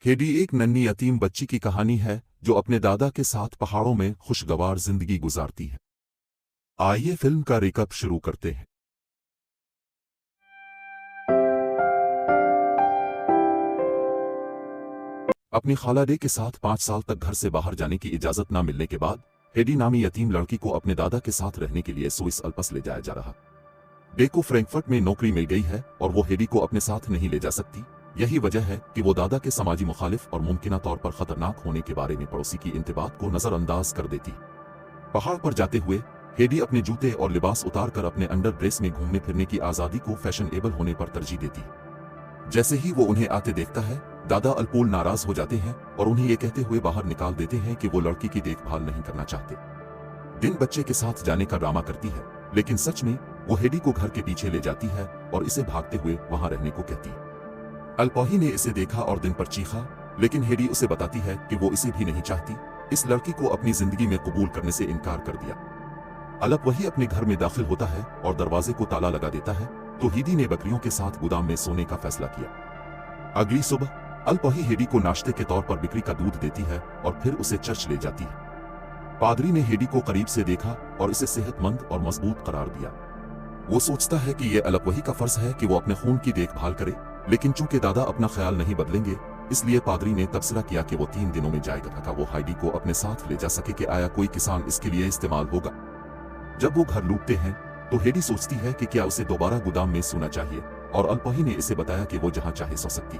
Heidi एक नन्ही यतीम बच्ची की कहानी है जो अपने दादा के साथ पहाड़ों में खुशगवार जिंदगी गुजारती है। आइए फिल्म का रिकैप शुरू करते हैं। अपनी खालाडे के साथ 5 साल तक घर से बाहर जाने की इजाजत न मिलने के बाद हेडी नामी यतीम लड़की को अपने दादा के साथ रहने के लिए स्विस अल्प्स ले जाया जा रहा। डे को फ्रैंकफर्ट में नौकरी मिल गई है और वो हेडी को अपने साथ नहीं ले जा सकती। यही वजह है कि वो दादा के समाजी मुखालिफ और मुमकिना तौर पर खतरनाक होने के बारे में पड़ोसी की इंतबात को नजरअंदाज कर देती। पहाड़ पर जाते हुए हेडी अपने जूते और लिबास उतार कर अपने अंडर ड्रेस में घूमने फिरने की आजादी को फैशनेबल होने पर तरजीह देती। जैसे ही वो उन्हें आते देखता है, दादा अल्पोल नाराज हो जाते हैं और उन्हें ये कहते हुए बाहर निकाल देते हैं कि वो लड़की की देखभाल नहीं करना चाहते। दिन बच्चे के साथ जाने का ड्रामा करती है, लेकिन सच में वो हेडी को घर के पीछे ले जाती है और इसे भागते हुए वहां रहने को कहती है। अल्पोही ने इसे देखा और दिन पर चीखा, लेकिन हेडी उसे बताती है कि वो इसे भी नहीं चाहती। इस लड़की को अपनी जिंदगी में कबूल करने से इनकार कर दिया। अल्पोही अपने घर में दाखिल होता है और दरवाजे को ताला लगा देता है, तो हेडी ने बकरियों के साथ गोदाम में सोने का फैसला किया। अगली सुबह अल्पोही हेडी को नाश्ते के तौर पर बकरी का दूध देती है और फिर उसे चर्च ले जाती है। पादरी ने हेडी को करीब से देखा और इसे सेहतमंद और मजबूत करार दिया। वो सोचता है कि यह अल्पोही का फर्ज है कि वो अपने खून की देखभाल करे, लेकिन चूंकि दादा अपना ख्याल नहीं बदलेंगे, इसलिए पादरी ने तबसरा किया कि वो 3 दिनों में जाएगा ताकि वो हेडी को अपने साथ ले जा सके कि आया कोई किसान इसके लिए इस्तेमाल होगा। जब वो घर लौटते हैं तो हेडी सोचती है कि क्या उसे दोबारा गोदाम में सोना चाहिए, और अल्पोही ने इसे बताया कि वो जहां चाहे सो सकती।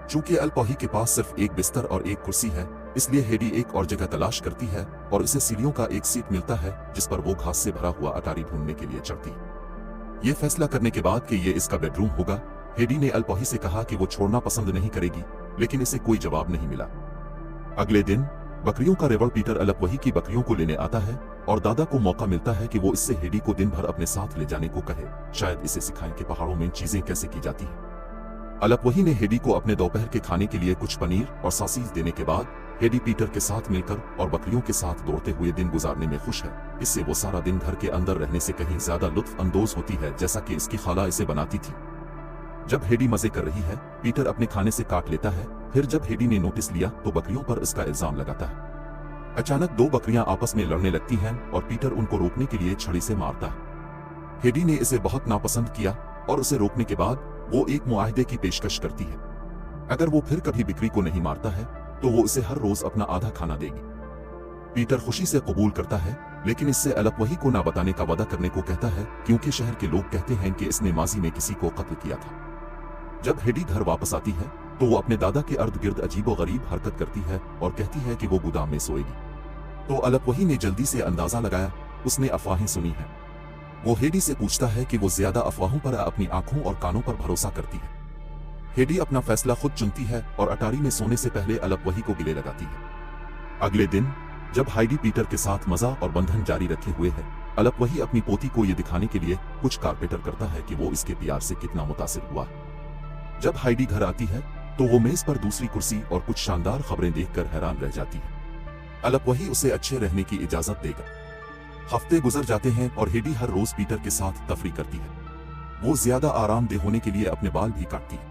चूंकि अल्पोही के पास सिर्फ एक बिस्तर और एक कुर्सी है, इसलिए हेडी एक और जगह तलाश करती है और इसे सीढ़ियों का एक सीट मिलता है जिस पर वो घास से भरा हुआ अटारी ढूंढने के लिए चढ़ती। ये फैसला करने के बाद कि ये इसका बेडरूम होगा, हेडी ने अल्पोही से कहा कि वो छोड़ना पसंद नहीं करेगी, लेकिन इसे कोई जवाब नहीं मिला। अगले दिन बकरियों का रेवड़ पीटर अल्पोही की बकरियों को लेने आता है और दादा को मौका मिलता है कि वो इससे हेडी को दिन भर अपने साथ ले जाने को कहे, शायद इसे सिखाएं कि पहाड़ों में चीजें कैसे की जाती हैं। अल्पोही ने हेडी को अपने दोपहर के खाने के लिए कुछ पनीर और सॉसेज देने के बाद हेडी पीटर के साथ मिलकर और बकरियों के साथ दौड़ते हुए दिन गुजारने में खुश है। इससे वो सारा दिन घर के अंदर रहने से कहीं ज्यादा लुत्फ अंदोज होती है, जैसा कि इसकी खाला इसे बनाती थी। जब हेडी मजे कर रही है, पीटर अपने खाने से काट लेता है। फिर जब हेडी ने नोटिस लिया तो बकरियों पर इसका इल्जाम लगाता है। अचानक 2 बकरियां आपस में लड़ने लगती हैं और पीटर उनको रोकने के लिए छड़ी से मारता है। हेडी ने इसे बहुत नापसंद किया और उसे रोकने के बाद वो एक मुआहदे की पेशकश करती है। अगर वो फिर कभी बकरी को नहीं मारता है तो वो इसे हर रोज अपना आधा खाना देगी। पीटर खुशी से कबूल करता है, लेकिन इससे अल्पोही को ना बताने का वादा करने को कहता है, क्योंकि शहर के लोग कहते हैं कि इसने माजी में किसी को कत्ल किया था। जब हेडी घर वापस आती है तो वो अपने दादा के अर्द गिर्द अजीबोगरीब हरकत करती है और कहती है कि वो गोदाम में सोएगी। तो अल्पोही ने जल्दी से अंदाजा लगाया, उसने अफवाहें सुनी हैं। वो हेडी से पूछता है कि वो ज्यादा अफवाहों पर अपनी आंखों और कानों पर भरोसा करती है। हेडी अपना फैसला खुद चुनती है और अटारी में सोने से पहले अल्पोही को गिले लगाती है। अगले दिन जब हेडी पीटर के साथ मजा और बंधन जारी रखे हुए है, अल्पोही अपनी पोती को ये दिखाने के लिए कुछ कारपेटर करता है कि वो इसके प्यार से कितना मुतासिर हुआ। जब हेडी घर आती है तो वो मेज पर दूसरी कुर्सी और कुछ शानदार खबरें देखकर हैरान रह जाती है। अल्पोही उसे अच्छे रहने की इजाजत देगा। हफ्ते गुजर जाते हैं और हेडी हर रोज पीटर के साथ तफरी करती है। वो ज्यादा आरामदेह होने के लिए अपने बाल भी काटती है।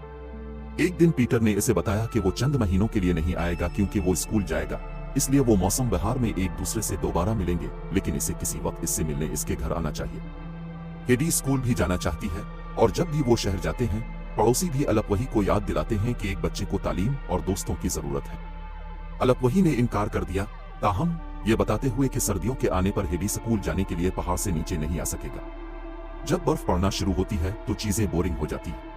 एक दिन पीटर ने इसे बताया कि वो चंद महीनों के लिए नहीं आएगा क्योंकि वो स्कूल जाएगा, इसलिए वो मौसम बहार में एक दूसरे से दोबारा मिलेंगे, लेकिन इसे किसी वक्त इससे मिलने इसके घर आना चाहिए। हेडी स्कूल भी जाना चाहती है और जब भी वो शहर जाते हैं, पड़ोसी भी अल्पोही को याद दिलाते हैं कि एक बच्चे को तालीम और दोस्तों की जरूरत है। अल्पोही ने इनकार कर दिया, ताहम ये बताते हुए कि सर्दियों के आने पर हेडी स्कूल जाने के लिए पहाड़ से नीचे नहीं आ सकेगा। जब बर्फ पड़ना शुरू होती है तो चीजें बोरिंग हो जाती है।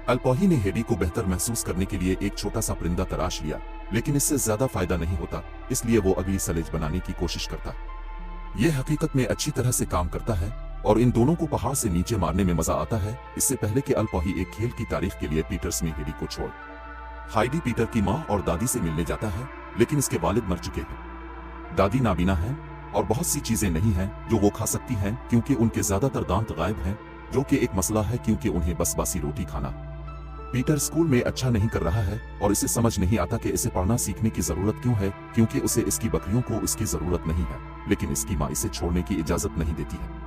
अल्पोही ने हेडी को बेहतर महसूस करने के लिए एक छोटा सा परिंदा तराश लिया, लेकिन इससे ज्यादा फायदा नहीं होता, इसलिए वो अगली सलेज बनाने की कोशिश करता। यह हकीकत में अच्छी तरह से काम करता है और इन दोनों को पहाड़ से नीचे मारने में मजा आता है। इससे पहले कि अल्पोही एक खेल की तारीफ के लिए पीटर्स में हेडी को छोड़ हेडी पीटर की माँ और दादी से मिलने जाता है, लेकिन इसके वालिद मर चुके हैं। दादी नाबीना है और बहुत सी चीजें नहीं हैं जो वो खा सकती हैं, क्योंकि उनके ज्यादातर दांत गायब हैं, जो कि एक मसला है क्योंकि उन्हें बस बासी रोटी खाना। पीटर स्कूल में अच्छा नहीं कर रहा है और इसे समझ नहीं आता कि इसे पढ़ना सीखने की जरूरत क्यों है, क्योंकि उसे इसकी बकरियों को इसकी जरूरत नहीं है, लेकिन इसकी माँ इसे छोड़ने की इजाजत नहीं देती है।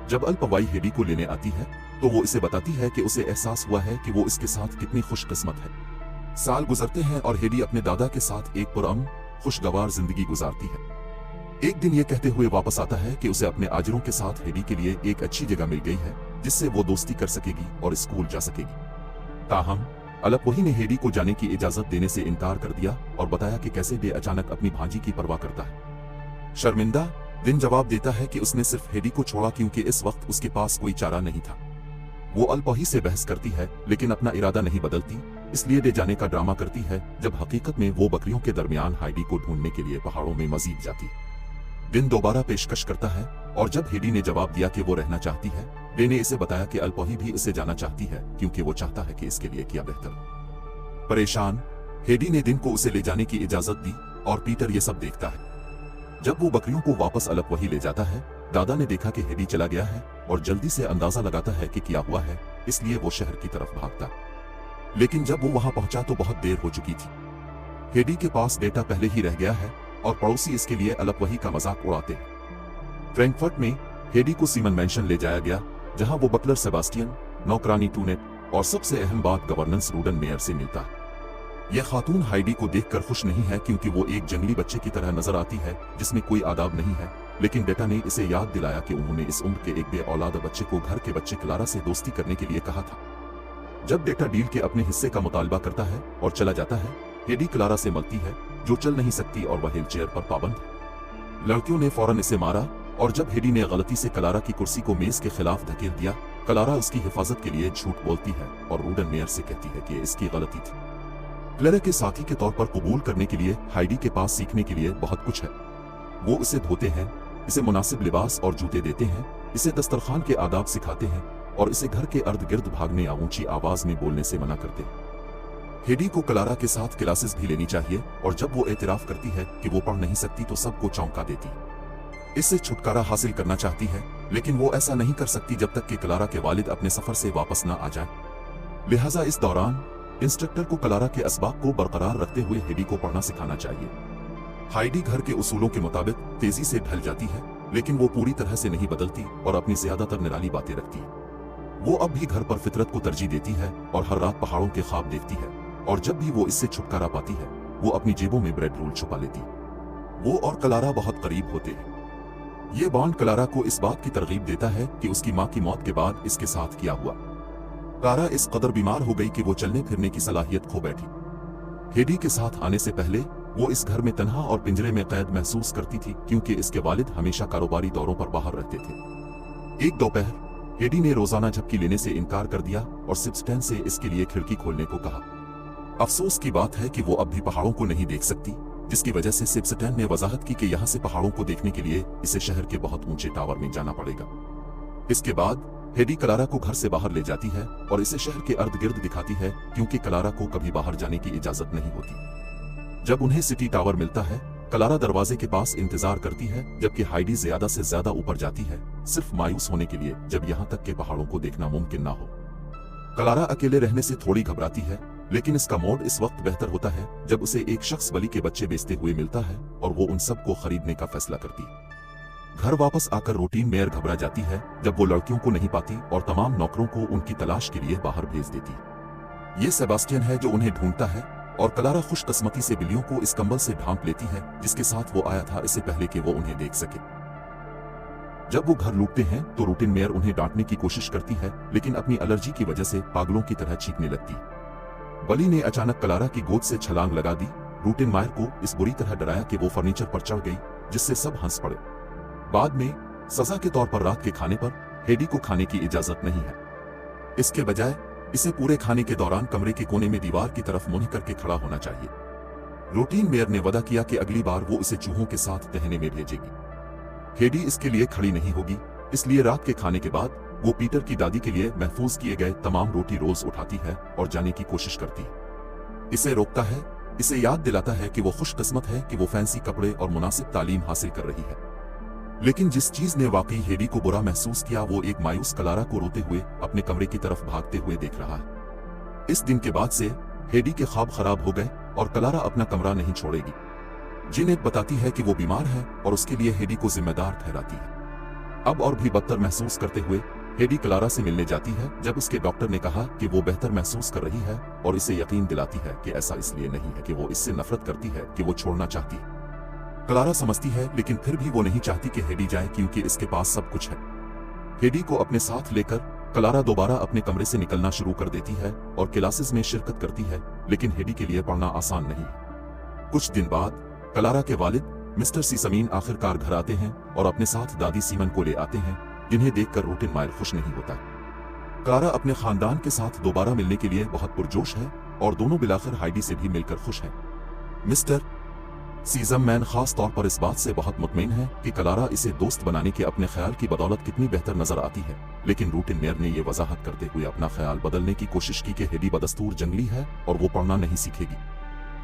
जब अल्पोही हेडी को लेने आती है तो वो इसे बताती है कि उसे एहसास हुआ है कि वो इसके साथ कितनी खुशकिस्मत है। साल गुजरते हैं और हेडी अपने दादा के साथ एक पुरअमन खुशगवार जिंदगी गुजारती है। एक दिन ये कहते हुए वापस आता है कि उसे अपने आजरों के साथ हेडी के लिए एक अच्छी जगह मिल गई है जिससे वो दोस्ती कर सकेगी और स्कूल जा सकेगी। ताहम अलपवही ने हेडी को जाने की इजाजत देने से इनकार कर दिया और बताया कि कैसे वे अचानक अपनी भांजी की परवाह करता है। शर्मिंदा दिन जवाब देता है कि उसने सिर्फ हेडी को छोड़ा क्योंकि इस वक्त उसके पास कोई चारा नहीं था। वो अलपवही से बहस करती है लेकिन अपना इरादा नहीं बदलती, इसलिए ले जाने का ड्रामा करती है जब हकीकत में वो बकरियों के दरमियान हेडी को ढूंढने के लिए पहाड़ों में मजीद जाती। दिन दोबारा पेशकश करता है और जब हेडी ने जवाब दिया कि वो रहना चाहती है, डे ने इसे बताया कि अलपवही भी इसे जाना चाहती है क्योंकि वो चाहता है कि इसके लिए क्या बेहतर। परेशान हेडी ने दिन को उसे ले जाने की इजाजत दी और पीटर ये सब देखता है। जब वो बकरियों को वापस अलपवही ले जाता है, दादा ने देखा कि हेडी चला गया है और जल्दी से अंदाजा लगाता है कि क्या हुआ है, इसलिए वो शहर की तरफ भागता। लेकिन जब वो वहां पहुंचा तो बहुत देर हो चुकी थी। हेडी के पास डेटा पहले ही रह गया है और पड़ोसी इसके लिए अलपवही का मजाक उड़ाते हैं। फ्रैंकफर्ट में हेडी को सीमन मैंशन ले जाया गया जहां वो बटलर सेबास्टियन, नौकरानी टूनेट और सबसे अहम बात गवर्नेंस रूडन मेयर से मिलता है। यह खातून हेडी को देखकर खुश नहीं है क्योंकि वो एक जंगली बच्चे की तरह नजर आती है जिसमें कोई आदाब नहीं है, लेकिन डेटा ने इसे याद दिलाया कि उन्होंने इस उम्र के एक बे-औलाद बच्चे को घर के बच्चे क्लारा से दोस्ती करने के लिए कहा था। जब डेटा डील के अपने हिस्से का मुतालबा करता है और चला जाता है, हेडी क्लारा से मिलती है जो चल नहीं सकती और वह व्हीलचेयर पर पाबंद है। लड़कियों ने फौरन इसे मारा और जब हेडी ने गलती से क्लारा की कुर्सी को मेज के खिलाफ धकेल दिया, क्लारा उसकी हिफाजत के लिए झूठ बोलती है और रूडन मेयर से कहती है कि इसकी गलती थी। क्लेरा के साथी के तौर पर कबूल करने के लिए हेडी के पास सीखने के लिए बहुत कुछ है। वो इसे धोते हैं, इसे मुनासिब लिबास और जूते देते हैं, इसे दस्तरखान के आदाब सिखाते हैं और इसे घर के अर्द गिर्द भागने या ऊंची आवाज में बोलने से मना करते हैं। हेडी को क्लारा के साथ क्लासेस भी लेनी चाहिए और जब वो एतराफ करती है कि वो पढ़ नहीं सकती तो सबको चौंका देती है। इससे छुटकारा हासिल करना चाहती है, लेकिन वो ऐसा नहीं कर सकती जब तक कि क्लारा के वालिद अपने सफर से वापस न आ जाए। लिहाजा इस दौरान इंस्ट्रक्टर को क्लारा के असबाब को बरकरार रखते हुए हेडी को पढ़ना सिखाना चाहिए। हेडी घर के उसूलों के मुताबिक तेजी से ढल जाती है, लेकिन वो पूरी तरह से नहीं बदलती और अपनी ज्यादातर निराली बातें रखती है। वो अब भी घर पर फितरत को तरजीह देती है और हर रात पहाड़ों के ख्वाब देखती है, और जब भी वो इससे छुटकारा पाती है वो अपनी जेबों में ब्रेड रोल छुपा लेती है। वो और क्लारा बहुत करीब होते हैं। ये बॉन्ड क्लारा को इस बात की तरगीब देता है कि उसकी माँ की मौत के बाद इसके साथ क्या हुआ। क्लारा इस कदर बीमार हो गई कि वो चलने फिरने की सलाहियत खो बैठी। हेडी के साथ आने से पहले वो इस घर में तन्हा और पिंजरे में कैद महसूस करती थी क्योंकि इसके वालिद हमेशा कारोबारी दौरों पर बाहर रहते थे। एक दोपहर हेडी ने रोजाना झपकी लेने से इनकार कर दिया और सिब्स्टैन से इसके लिए खिड़की खोलने को कहा। अफसोस की बात है कि वो अब भी पहाड़ों को नहीं देख सकती, जिसकी वजह से सिब्स्टैन ने वजाहत की कि यहाँ से पहाड़ों को देखने के लिए इसे शहर के बहुत ऊंचे टावर में जाना पड़ेगा। इसके बाद हेडी क्लारा को घर से बाहर ले जाती है और इसे शहर के अर्द गिर्द दिखाती है क्योंकि क्लारा को कभी बाहर जाने की इजाजत नहीं होती। जब उन्हें सिटी टावर मिलता है, क्लारा दरवाजे के पास इंतजार करती है जबकि हेडी ज्यादा से ज्यादा ऊपर जाती है, सिर्फ मायूस होने के लिए जब यहाँ तक के पहाड़ों को देखना मुमकिन ना हो। क्लारा अकेले रहने से थोड़ी घबराती है, लेकिन इसका मूड इस वक्त बेहतर होता है जब उसे एक शख्स बलि के बच्चे बेचते हुए मिलता है और वो उन सब को खरीदने का फैसला करती है। घर वापस आकर रूटीन मेयर घबरा जाती है जब वो लड़कियों को नहीं पाती और तमाम नौकरों को उनकी तलाश के लिए बाहर भेज देती। ये सेबास्टियन है जो उन्हें ढूंढता है और क्लारा खुशकिस्मती से बिल्लियों को इस कंबल से ढांप लेती है जिसके साथ वो आया था इससे पहले कि वो उन्हें देख सके। जब वो घर लूटते हैं तो रूटीन मेयर उन्हें डांटने की कोशिश करती है, लेकिन अपनी एलर्जी की वजह से पागलों की तरह चीखने लगती। बली ने अचानक क्लारा की गोद से छलांग लगा दी। रूटीन मेयर को इस बुरी तरह डराया कि वो फर्नीचर पर चढ़ गई, जिससे सब हंस पड़े। बाद में सजा के तौर पर रात के खाने पर हेडी को खाने की इजाजत नहीं है। इसके बजाय इसे पूरे खाने के दौरान कमरे के कोने में दीवार की तरफ मुंह करके खड़ा होना चाहिए। रूटीन मेयर ने वादा किया कि अगली बार वो इसे चूहों के साथ टहलने में भेजेगी। हेडी इसके लिए खड़ी नहीं होगी, इसलिए रात के खाने के बाद वो पीटर की दादी के लिए महफूज किए गए तमाम रोटी रोज उठाती है और जाने की कोशिश करती है। इसे रोकता है, इसे याद दिलाता है कि वो खुशकिस्मत है कि वो फैंसी कपड़े और मुनासिब तालीम हासिल कर रही है। लेकिन जिस चीज ने वाकई हेडी को बुरा महसूस किया वो एक मायूस क्लारा को रोते हुए अपने कमरे की तरफ भागते हुए देख रहा है। इस दिन के बाद से हेडी के ख्वाब खराब हो गए और क्लारा अपना कमरा नहीं छोड़ेगी। जिनेट बताती है कि वो बीमार है और उसके लिए हेडी को जिम्मेदार ठहराती है। अब और भी बदतर महसूस करते हुए हेडी क्लारा से मिलने जाती है जब उसके डॉक्टर ने कहा कि वो बेहतर महसूस कर रही है और इसे यकीन दिलाती है कि ऐसा इसलिए नहीं है कि वो इससे नफरत करती है कि वो छोड़ना चाहती है। क्लारा समझती है लेकिन फिर भी वो नहीं चाहती कि हेडी जाए क्योंकि इसके पास सब कुछ है। हेडी को अपने साथ लेकर क्लारा दोबारा अपने कमरे से निकलना शुरू कर देती है और क्लासेस में शिरकत करती है, लेकिन हेडी के लिए पढ़ना आसान नहीं है। कुछ दिन बाद क्लारा के वालिद मिस्टर सीसमीन आखिरकार घर आते हैं और अपने साथ दादी सीमन को ले आते हैं, जिन्हें देखकर रूटिन मायर खुश नहीं होता। क्लारा अपने खानदान के साथ दोबारा मिलने के लिए बहुत पुरजोश है और दोनों बिलाखिर हाइडी से भी मिलकर खुश हैं। मिस्टर सीजममैन खास तौर पर इस बात से बहुत मुतमईन है कि क्लारा इसे दोस्त बनाने के अपने ख्याल की बदौलत कितनी बेहतर नजर आती है, लेकिन रूटिन मेयर ने यह वजाहत करते हुए अपना ख्याल बदलने की कोशिश की कि हेडी बदस्तूर जंगली है और वो पढ़ना नहीं सीखेगी।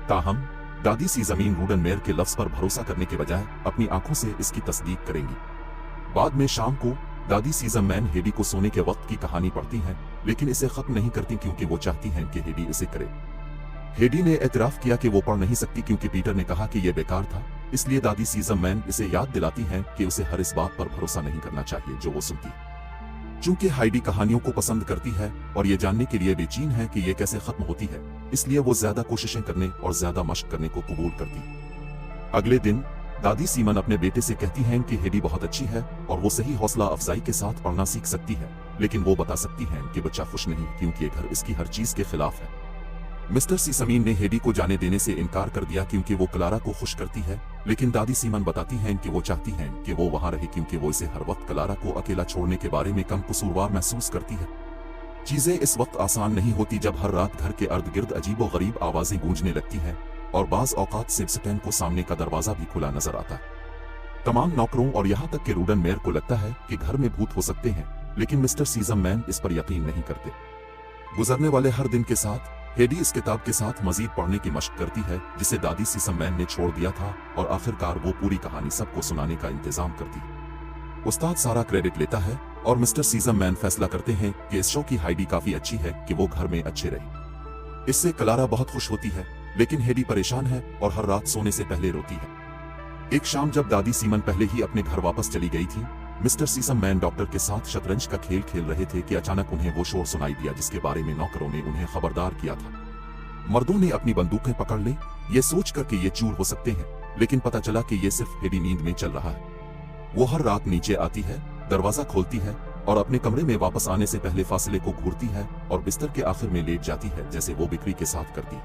ताहम दादी सीजमीन रूडन मेयर के लफ्ज पर भरोसा करने के बजाय अपनी आंखों से इसकी तस्दीक करेंगी। बाद में शाम को दादी सीजममैन हेडी को सोने के वक्त की कहानी पढ़ती हैं, लेकिन इसे खत्म नहीं करती क्योंकि वो चाहती हैं कि हेडी इसे करे। हेडी ने एतराफ किया कि वो पढ़ नहीं सकती क्योंकि पीटर ने कहा कि यह बेकार था, इसलिए दादी सीजममैन इसे याद दिलाती हैं कि उसे हर इस बात पर भरोसा नहीं करना चाहिए जो वो सुनती है। चूंकि हाइडी कहानियों को पसंद करती है और ये जानने के लिए बेचैन है कि ये कैसे खत्म होती है, इसलिए वो ज्यादा कोशिशें करने और ज्यादा मशक करने को कबूल करती है। अगले दिन दादी सीमन अपने बेटे से कहती हैं कि हेडी बहुत अच्छी है और वो सही हौसला अफजाई के साथ पढ़ना सीख सकती है, लेकिन वो बता सकती हैं कि बच्चा खुश नहीं क्योंकि ये घर इसकी हर चीज के खिलाफ है। मिस्टर सीसमीन ने हेडी को जाने देने से इनकार कर दिया क्योंकि वो क्लारा को खुश करती है, लेकिन दादी सीमन बताती हैं कि वो चाहती हैं कि वो वहां रहे क्योंकि वो इसे हर वक्त क्लारा को अकेला छोड़ने के बारे में कम कसूरवार महसूस करती है। चीजें इस वक्त आसान नहीं होती जब हर रात घर के अर्द गिर्द अजीब व गरीब आवाजें गूंजने लगती हैं और बाज औकात सेबस्टैन को सामने का दरवाजा भी खुला नजर आता है। तमाम नौकरों और यहाँ तक के रूडन मेयर को लगता है कि घर में भूत हो सकते हैं, लेकिन मिस्टर सीजममैन इस पर यकीन नहीं करते। गुजरने वाले हर दिन के साथ हेडी इस किताब के साथ मजीद पढ़ने की मशक करती है जिसे दादी सीसममैन ने छोड़ दिया था और आखिरकार वो पूरी कहानी सबको सुनाने का इंतजाम करती है। उस्ताद सारा क्रेडिट लेता है और मिस्टर सीजममैन फैसला करते हैं कि इस शो की हाइडी काफी अच्छी है कि वो घर में अच्छे रहे। इससे क्लारा बहुत खुश होती है, लेकिन हेडी परेशान है और हर रात सोने से पहले रोती है। एक शाम जब दादी सीमन पहले ही अपने घर वापस चली गई थी, मिस्टर सीसममैन डॉक्टर के साथ शतरंज का खेल खेल रहे थे कि अचानक उन्हें वो शोर सुनाई दिया जिसके बारे में नौकरों ने उन्हें खबरदार किया था। मर्दों ने अपनी बंदूकें पकड़ ली, ये सोच कर कि ये चूर हो सकते हैं, लेकिन पता चला कि ये सिर्फ हेडी नींद में चल रहा है। वो हर रात नीचे आती है, दरवाजा खोलती है और अपने कमरे में वापस आने से पहले फासले को घूरती है और बिस्तर के आखिर में लेट जाती है जैसे वो बिक्री के साथ करती।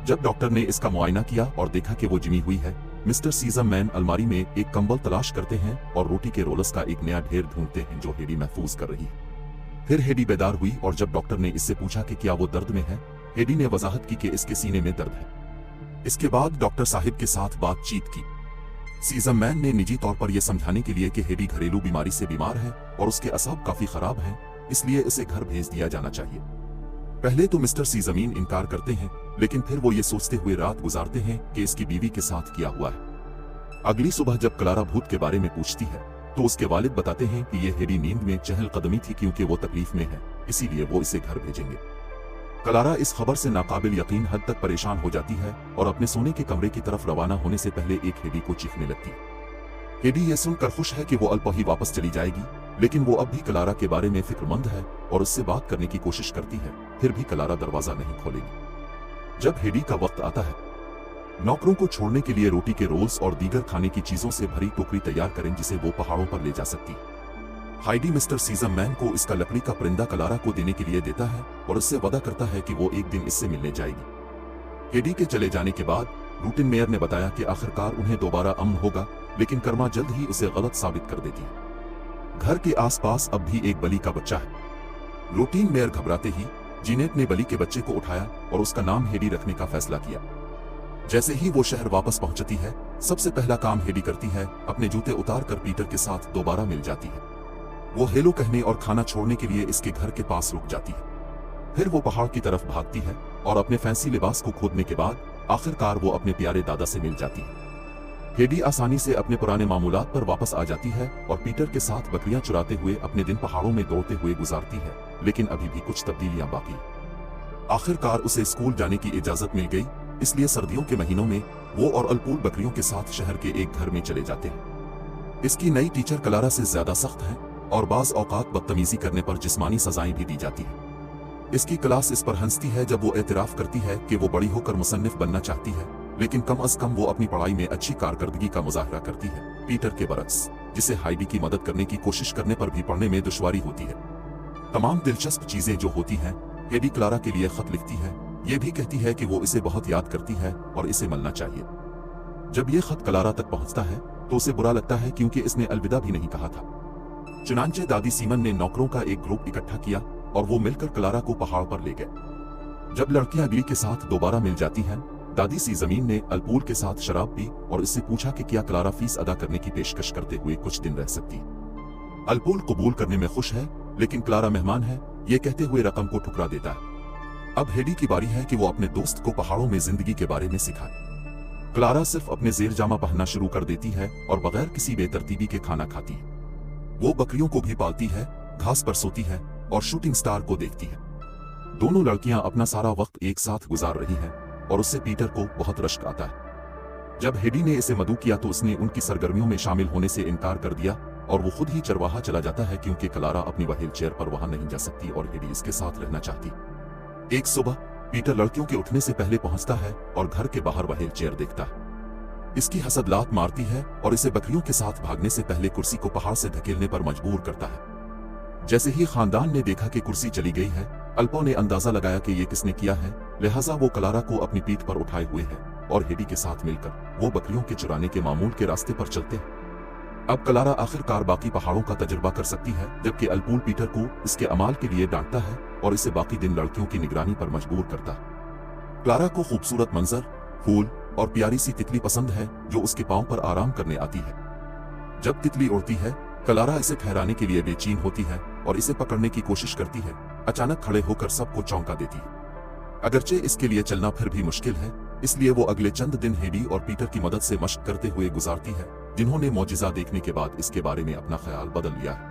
जब डॉक्टर ने इसका मुआयना किया और देखा कि वो जिमी हुई है, मिस्टर सीजममैन अलमारी में एक कंबल तलाश करते हैं और रोटी के रोल्स का एक नया ढेर ढूंढते हैं जो हेडी महफूज कर रही है। फिर हेडी बेदार हुई और जब डॉक्टर ने इससे पूछा कि क्या वो दर्द में है, हेडी ने वजाहत की कि इसके सीने में दर्द है। इसके बाद डॉक्टर साहिब के साथ बातचीत की। सीजममैन ने निजी तौर पर यह समझाने के लिए कि हेडी घरेलू बीमारी से बीमार है और उसके असाब काफी खराब हैं, इसलिए इसे घर भेज दिया जाना चाहिए। पहले तो मिस्टर सीजमीन इनकार करते हैं, लेकिन फिर वो ये सोचते हुए रात गुजारते हैं कि इसकी बीवी के साथ किया हुआ है। अगली सुबह जब क्लारा भूत के बारे में पूछती है तो उसके वालिद बताते हैं कि ये हेडी नींद में चहलकदमी थी क्योंकि वो तकलीफ में है, इसीलिए वो इसे घर भेजेंगे। क्लारा इस खबर से नाकाबिल यकीन हद तक परेशान हो जाती है और अपने सोने के कमरे की तरफ रवाना होने से पहले एक हेडी को चीखने लगती है। हेडी ये सुनकर खुश है कि वो अल्प ही वापस चली जाएगी, लेकिन वो अब भी क्लारा के बारे में फिक्रमंद है और उससे बात करने की कोशिश करती है, फिर भी क्लारा दरवाजा नहीं खोलेगी। जब हेडी का वक्त आता है, नौकरों को छोड़ने के लिए रोटी के रोल्स और दीगर खाने की चीजों से भरी टोकरी तैयार करें जिसे वो पहाड़ों पर ले जा सकती। हाइडी मिस्टर सीजममैन को इसका लकड़ी का परिंदा क्लारा को देने के लिए देता है और उससे वादा करता है कि वो एक दिन इससे मिलने जाएगी। हेडी के चले जाने के बाद रूटिन मेयर ने बताया कि आखिरकार उन्हें दोबारा अमन होगा, लेकिन कर्मा जल्द ही उसे गलत साबित कर देती है। घर के आसपास अब भी एक बली का बच्चा है। रूटिन मेयर घबराते ही जीनेट ने बली के बच्चे को उठाया और उसका नाम हेडी रखने का फैसला किया। जैसे ही वो शहर वापस पहुंचती है, सबसे पहला काम हेडी करती है अपने जूते उतार कर पीटर के साथ दोबारा मिल जाती है। वो हेलो कहने और खाना छोड़ने के लिए इसके घर के पास रुक जाती है। फिर वो पहाड़ की तरफ भागती है और अपने फैंसी लिबास को खोदने के बाद आखिरकार वो अपने प्यारे दादा से मिल जाती है। हेडी आसानी से अपने पुराने मामूलात पर वापस आ जाती है और पीटर के साथ बकरियां चुराते हुए अपने दिन पहाड़ों में दौड़ते हुए गुजारती है, लेकिन अभी भी कुछ तब्दीलियां बाकी। आखिरकार उसे स्कूल जाने की इजाजत मिल गई, इसलिए सर्दियों के महीनों में वो और अल्पूल बकरियों के साथ शहर के एक घर में चले जाते हैं। इसकी नई टीचर क्लारा से ज्यादा सख्त है और बाज औकात बदतमीजी करने पर जिस्मानी सजाएं भी दी जाती है। इसकी क्लास इस पर हंसती है जब वो एतराफ करती है कि वो बड़ी होकर मुसन्निफ बनना चाहती है, लेकिन कम अज कम वो अपनी पढ़ाई में अच्छी कारकर्दगी का मुजाहरा करती है। पीटर के बरक्स, जिसे हाइडी की मदद करने की कोशिश करने पर भी पढ़ने में दुश्वारी होती है। तमाम दिलचस्प चीजें जो होती हैं, हेडी क्लारा के लिए खत लिखती है। ये भी कहती है कि वो इसे बहुत याद करती है और इसे मिलना चाहिए। जब ये खत क्लारा तक पहुंचता है तो उसे बुरा लगता है क्योंकि इसने अलविदा भी नहीं कहा था। चुनांचे दादी सीमन ने नौकरों का एक ग्रुप इकट्ठा किया और वो मिलकर क्लारा को पहाड़ पर ले गए। जब लड़कियां अगली के साथ दोबारा मिल जाती हैं, दादी सी जमीन ने अलपूल के साथ शराब पी और इससे पूछा कि क्या क्लारा फीस अदा करने की पेशकश करते हुए कुछ दिन रह सकती। अलपूल कबूल करने में खुश है, लेकिन क्लारा मेहमान है, ये कहते हुए रकम को ठुकरा देता है। अब हेडी की बारी है कि वो अपने दोस्त को पहाड़ों में जिंदगी के बारे में सिखाए। क्लारा सिर्फ अपने जेर जामा पहनना शुरू कर देती है और बगैर किसी बेतरतीबी के खाना खाती है। वो बकरियों को भी पालती है, घास पर सोती है और शूटिंग स्टार को देखती है। दोनों लड़कियां अपना सारा वक्त एक साथ गुजार रही हैं और उससे पीटर को बहुत रश्क आता है। जब हेडी ने इसे मदऊ किया तो उसने उनकी सरगर्मियों में शामिल होने से इनकार कर दिया और वो खुद ही चरवाहा चला जाता है क्योंकि क्लारा अपनी व्हील चेयर पर वहां नहीं जा सकती और हेडी इसके साथ रहना चाहती। एक सुबह पीटर लड़कियों के उठने से पहले पहुंचता है और घर के बाहर व्हील चेयर देखता है। इसकी हसद लात मारती है और इसे बकरियों के साथ भागने से पहले कुर्सी को पहाड़ से धकेलने पर मजबूर करता है। जैसे ही खानदान ने देखा कि कुर्सी चली गई है, अल्पो ने अंदाजा लगाया कि ये किसने किया है, लिहाजा वो क्लारा को अपनी पीठ पर उठाए हुए हैं और हेडी के साथ मिलकर वो बकरियों के चुराने के मामूल के रास्ते पर चलते हैं। अब क्लारा आखिरकार बाकी पहाड़ों का तजुर्बा कर सकती है, जबकि अलपूल पीटर को इसके अमाल के लिए डांटता है और इसे बाकी दिन लड़कियों की निगरानी पर मजबूर करता है। क्लारा को खूबसूरत मंजर, फूल और प्यारी सी तितली पसंद है जो उसके पांव पर आराम करने आती है। जब तितली उड़ती है, क्लारा इसे ठहराने के लिए बेचैन होती है और इसे पकड़ने की कोशिश करती है। अचानक खड़े होकर सबको चौंका देती है। अगरचे इसके लिए चलना फिर भी मुश्किल है, इसलिए वो अगले चंद दिन हेडी और पीटर की मदद से मशक करते हुए गुजारती है, जिन्होंने मौजिज़ा देखने के बाद इसके बारे में अपना ख्याल बदल लिया है।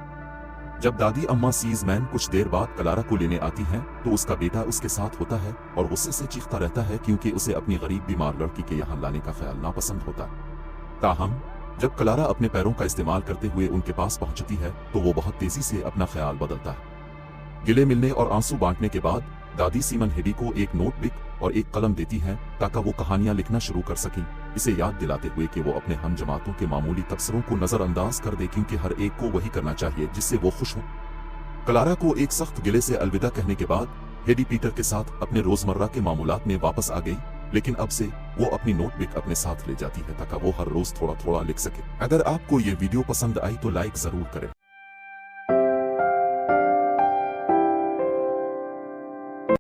जब दादी अम्मा सीजमैन कुछ देर बाद क्लारा को लेने आती हैं, तो उसका बेटा उसके साथ होता है और गुस्से से चीखता रहता है क्योंकि उसे अपनी गरीब बीमार लड़की के यहाँ लाने का ख्याल नापसंद होता है। ताहम जब क्लारा अपने पैरों का इस्तेमाल करते हुए उनके पास पहुंचती है तो वो बहुत तेजी से अपना ख्याल बदलता है। गिले मिलने और आंसू बांटने के बाद दादी सीमन हेडी को एक नोटबुक और एक कलम देती हैं ताकि वो कहानियां लिखना शुरू कर सकें, इसे याद दिलाते हुए कि वो अपने हम जमातों के मामूली तबसरों को नजरअंदाज कर दे क्योंकि हर एक को वही करना चाहिए जिससे वो खुश हो। क्लारा को एक सख्त गिले से अलविदा कहने के बाद हेडी पीटर के साथ अपने रोजमर्रा के मामूलात में वापस आ गई, लेकिन अब से वो अपनी नोटबुक अपने साथ ले जाती है ताकि वो हर रोज थोड़ा थोड़ा लिख सके। अगर आपको ये वीडियो पसंद आई तो लाइक जरूर करें।